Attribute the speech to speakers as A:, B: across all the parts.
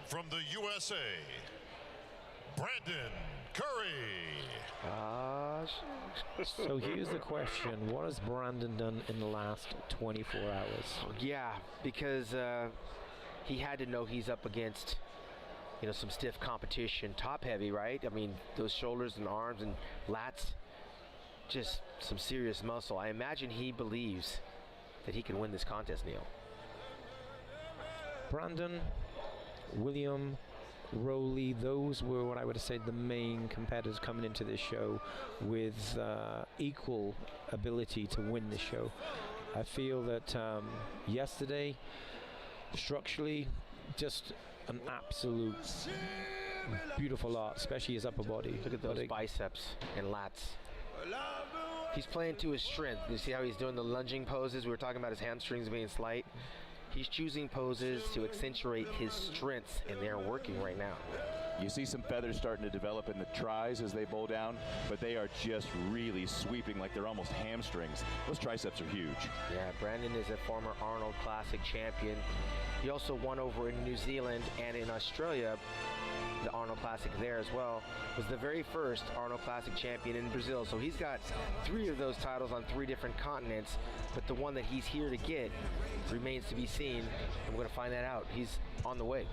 A: from the USA, Brandon Curry.
B: So here's the question. What has Brandon done in the last 24 hours?
C: Yeah, because he had to know he's up against, some stiff competition. Top heavy, right? I mean, those shoulders and arms and lats, just some serious muscle. I imagine he believes that he can win this contest, Neil.
B: Brandon, William, Rowley, those were what I would say the main competitors coming into this show with equal ability to win this show. I feel that yesterday, structurally, just an absolute beautiful art, especially his upper body.
C: Look at those biceps and lats. He's playing to his strength. You see how he's doing the lunging poses? We were talking about his hamstrings being slight. He's choosing poses to accentuate his strengths, and they're working right now.
D: You see some feathers starting to develop in the tris as they bowl down, but they are just really sweeping like they're almost hamstrings. Those triceps are huge.
C: Yeah, Brandon is a former Arnold Classic champion. He also won over in New Zealand and in Australia, the Arnold Classic there as well. Was the very first Arnold Classic champion in Brazil. So he's got 3 of those titles on 3 different continents, but the one that he's here to get remains to be seen. And we're going to find that out. He's on the way.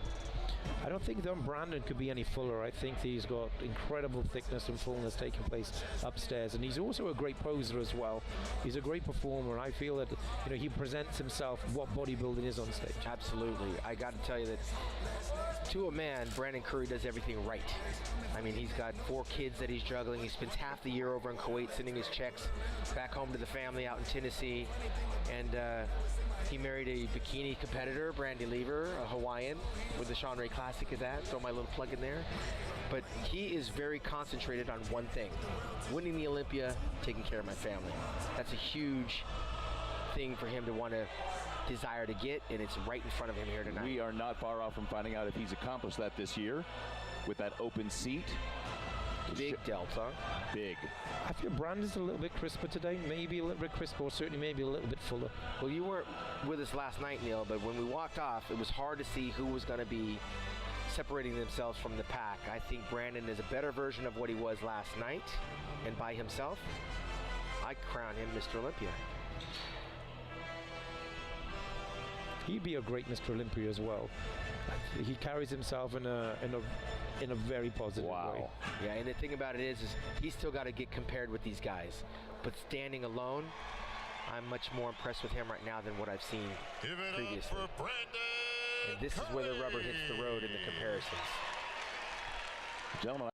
B: I don't think that Brandon could be any fuller. I think he's got incredible thickness and fullness taking place upstairs, and he's also a great poser as well. He's a great performer, and I feel that he presents himself what bodybuilding is on stage.
C: Absolutely. I got to tell you that to a man, Brandon Curry does everything right. I mean, he's got 4 kids that he's juggling. He spends half the year over in Kuwait sending his checks back home to the family out in Tennessee, and he married a bikini competitor, Brandy Lever, a Hawaiian, where the Sean Ray Classic is at. Throw my little plug in there. But he is very concentrated on one thing: winning the Olympia, taking care of my family. That's a huge thing for him to want to desire to get, and it's right in front of him here tonight.
D: We are not far off from finding out if he's accomplished that this year with that open seat.
C: Big delts, huh?
D: Big.
B: I feel Brandon's a little bit crisper today, maybe a little bit crisper, or certainly maybe a little bit fuller.
C: Well, you weren't with us last night, Neil, but when we walked off, it was hard to see who was going to be separating themselves from the pack. I think Brandon is a better version of what he was last night, and by himself, I crown him Mr. Olympia.
B: He'd be a great Mr. Olympia as well. He carries himself in a very positive way.
C: Yeah, and the thing about it is he's still got to get compared with these guys. But standing alone, I'm much more impressed with him right now than what I've seen previously.
A: For Brandon
C: and this is where the rubber hits the road in the comparisons.
D: Gentlemen,